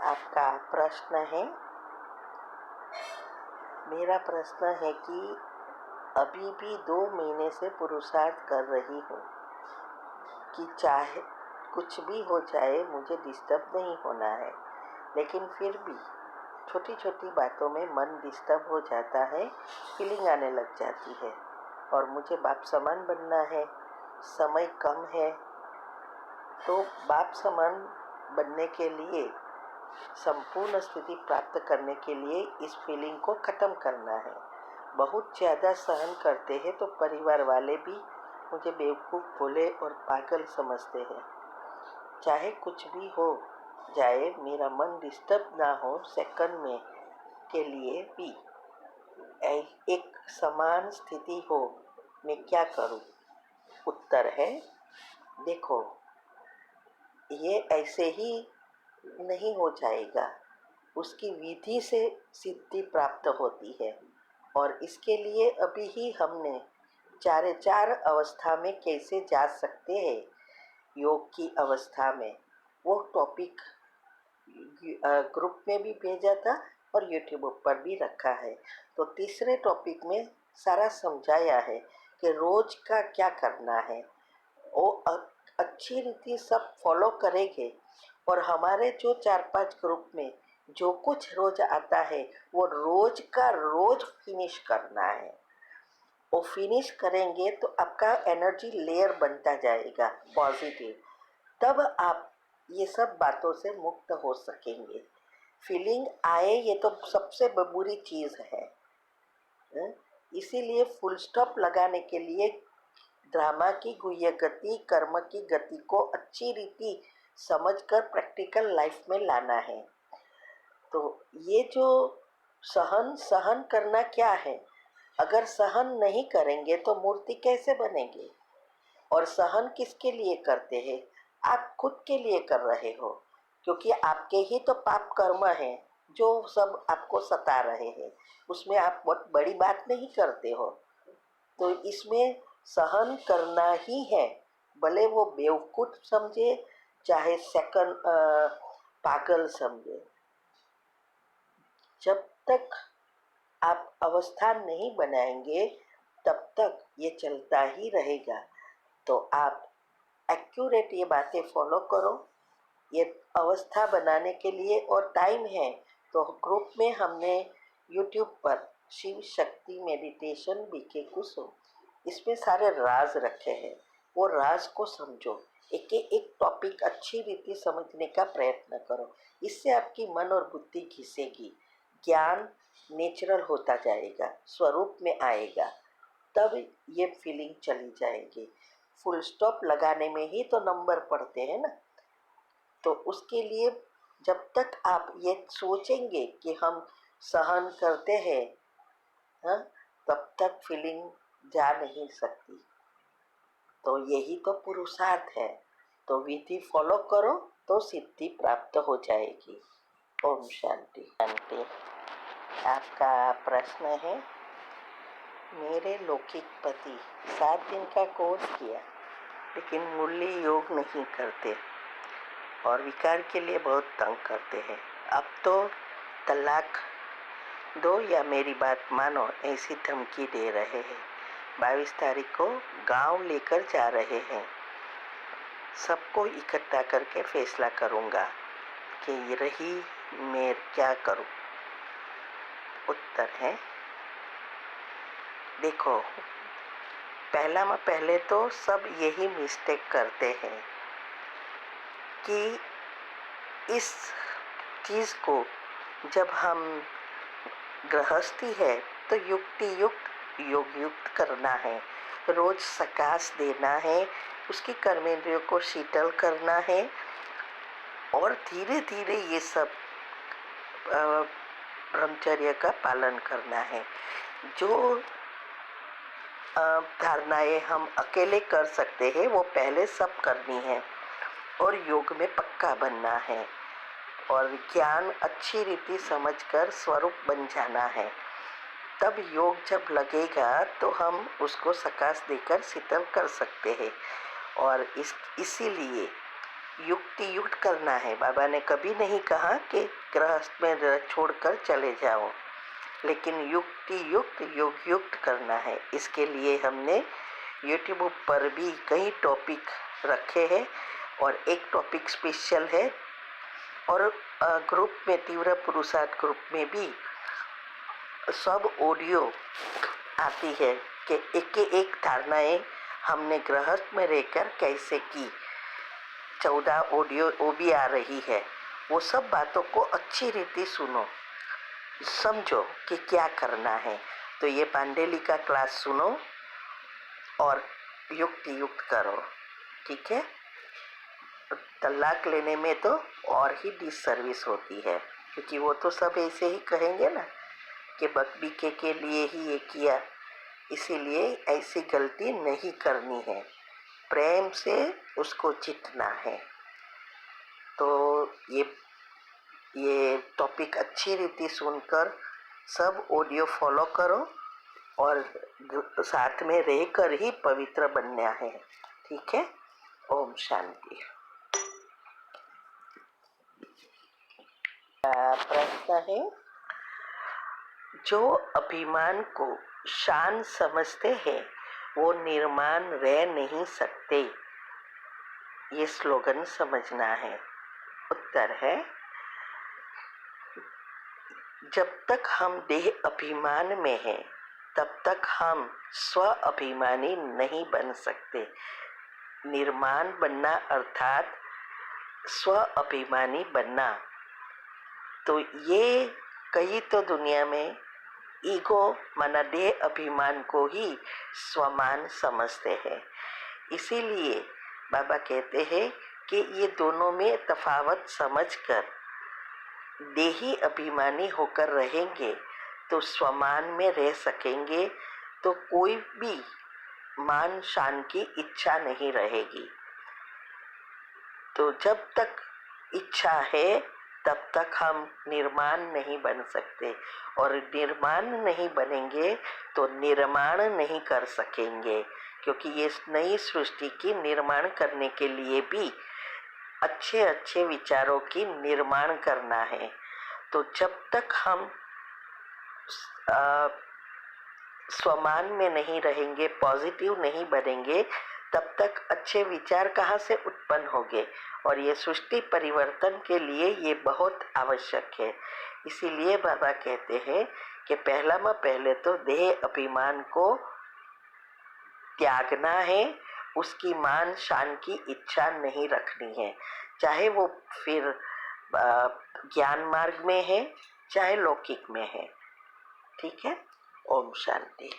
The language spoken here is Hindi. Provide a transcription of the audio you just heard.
आपका प्रश्न है। मेरा प्रश्न है कि अभी भी 2 महीने से पुरुषार्थ कर रही हूँ कि चाहे कुछ भी हो जाए मुझे डिस्टर्ब नहीं होना है, लेकिन फिर भी छोटी छोटी बातों में मन डिस्टर्ब हो जाता है, फीलिंग आने लग जाती है और मुझे बाप समान बनना है। समय कम है, तो बाप समान बनने के लिए, संपूर्ण स्थिति प्राप्त करने के लिए इस फीलिंग को ख़त्म करना है। बहुत ज़्यादा सहन करते हैं तो परिवार वाले भी मुझे बेवकूफ़, भोले और पागल समझते हैं। चाहे कुछ भी हो जाए, मेरा मन डिस्टर्ब ना हो सेकंड में के लिए भी एक समान स्थिति हो, मैं क्या करूं? उत्तर है, देखो, ये ऐसे ही नहीं हो जाएगा। उसकी विधि से सिद्धि प्राप्त होती है और इसके लिए अभी ही हमने चार अवस्था में कैसे जा सकते हैं योग की अवस्था में, वो टॉपिक ग्रुप में भी भेजा था और यूट्यूब पर भी रखा है। तो तीसरे टॉपिक में सारा समझाया है कि रोज का क्या करना है। वो अच्छी रीति सब फॉलो करेंगे और हमारे जो 4-5 ग्रुप में जो कुछ रोज आता है वो रोज का रोज फिनिश करना है। वो फिनिश करेंगे तो आपका एनर्जी लेयर बनता जाएगा पॉजिटिव, तब आप ये सब बातों से मुक्त हो सकेंगे। फीलिंग आए ये तो सबसे बुरी चीज़ है। इसीलिए फुल स्टॉप लगाने के लिए ड्रामा की गुह्य गति, कर्म की गति को अच्छी रीति समझकर प्रैक्टिकल लाइफ में लाना है। तो ये जो सहन करना क्या है? अगर सहन नहीं करेंगे तो मूर्ति कैसे बनेगी? और सहन किसके लिए करते हैं? आप खुद के लिए कर रहे हो, क्योंकि आपके ही तो पाप कर्म हैं जो सब आपको सता रहे हैं। उसमें आप बहुत बड़ी बात नहीं करते हो, तो इसमें सहन करना ही है। भले वो बेवकूफ समझे, चाहे सेकंड पागल समझे, जब तक आप अवस्था नहीं बनाएंगे तब तक ये चलता ही रहेगा। तो आप एक्यूरेट ये बातें फॉलो करो, ये अवस्था बनाने के लिए। और टाइम है तो ग्रुप में हमने यूट्यूब पर शिव शक्ति मेडिटेशन बीके कुसुम, इसमें सारे राज रखे हैं। वो राज को समझो, एक टॉपिक अच्छी रीति समझने का प्रयत्न करो। इससे आपकी मन और बुद्धि घिसेगी, ज्ञान नेचुरल होता जाएगा, स्वरूप में आएगा, तब ये फीलिंग चली जाएगी। फुल स्टॉप लगाने में ही तो नंबर पड़ते हैं ना। तो उसके लिए जब तक आप ये सोचेंगे कि हम सहन करते हैं, हाँ, तब तक फीलिंग जा नहीं सकती। तो यही तो पुरुषार्थ है। तो विधि फॉलो करो तो सिद्धि प्राप्त हो जाएगी। ओम शांति शांति। आपका प्रश्न है, मेरे लौकिक पति 7 दिन का कोर्स किया लेकिन मुरली योग नहीं करते और विकार के लिए बहुत तंग करते हैं। अब तो तलाक दो या मेरी बात मानो ऐसी धमकी दे रहे हैं। 22 तारीख को गांव लेकर जा रहे हैं। सबको इकट्ठा करके फैसला करूंगा कि रही मैं क्या करूं। उत्तर है, देखो, पहले तो सब यही मिस्टेक करते हैं कि इस चीज़ को जब हम गृहस्थी है तो युक्ति युक्त योग युक्त करना है, रोज सकाश देना है, उसकी कर्मेंद्रियों को शीतल करना है और धीरे धीरे ये सब ब्रह्मचर्य का पालन करना है। जो धारणाएं हम अकेले कर सकते हैं वो पहले सब करनी है और योग में पक्का बनना है और ज्ञान अच्छी रीति समझकर स्वरूप बन जाना है। तब योग जब लगेगा तो हम उसको सकाश देकर शीतल कर सकते हैं। और इसीलिए युक्ति युक्त करना है। बाबा ने कभी नहीं कहा कि गृहस्थ में छोड़कर चले जाओ, लेकिन युक्ति युक्त योग युक्त करना है। इसके लिए हमने यूट्यूब पर भी कई टॉपिक रखे हैं और एक टॉपिक स्पेशल है, और ग्रुप में तीव्र पुरुषार्थ ग्रुप में भी सब ऑडियो आती है कि एक धारणाएं हमने गृहस्थ में रहकर कैसे की। 14 ऑडियो वो भी आ रही है। वो सब बातों को अच्छी रीति सुनो, समझो कि क्या करना है। तो ये पांडेली का क्लास सुनो और युक्ति युक्त करो, ठीक है। तलाक लेने में तो और ही डिससर्विस होती है, क्योंकि वो तो सब ऐसे ही कहेंगे ना कि बकबीके के लिए ही ये किया, इसीलिए ऐसी गलती नहीं करनी है, प्रेम से उसको जीतना है। तो ये टॉपिक अच्छी रीति सुनकर सब ऑडियो फॉलो करो और साथ में रहकर ही पवित्र बनना है, ठीक है। ओम शांति। प्रश्न है, जो अभिमान को शान समझते हैं वो निर्माण रह नहीं सकते। ये स्लोगन समझना है। उत्तर है, जब तक हम देह अभिमान में हैं तब तक हम स्व अभिमानी नहीं बन सकते। निर्माण बनना अर्थात स्व अभिमानी बनना। तो ये कई तो दुनिया में ईगो माना देह अभिमान को ही स्वमान समझते हैं। इसीलिए बाबा कहते हैं कि ये दोनों में तफावत समझकर देही अभिमानी होकर रहेंगे तो स्वमान में रह सकेंगे, तो कोई भी मान शान की इच्छा नहीं रहेगी। तो जब तक इच्छा है तब तक हम निर्माण नहीं बन सकते, और निर्माण नहीं बनेंगे तो निर्माण नहीं कर सकेंगे, क्योंकि ये नई सृष्टि की निर्माण करने के लिए भी अच्छे अच्छे विचारों की निर्माण करना है। तो जब तक हम स्वमान में नहीं रहेंगे, पॉजिटिव नहीं बनेंगे, तब तक अच्छे विचार कहाँ से उत्पन्न होंगे। और ये सृष्टि परिवर्तन के लिए ये बहुत आवश्यक है। इसीलिए बाबा कहते हैं कि पहले तो देह अभिमान को त्यागना है, उसकी मान शान की इच्छा नहीं रखनी है, चाहे वो फिर ज्ञान मार्ग में है चाहे लौकिक में है, ठीक है। ओम शांति।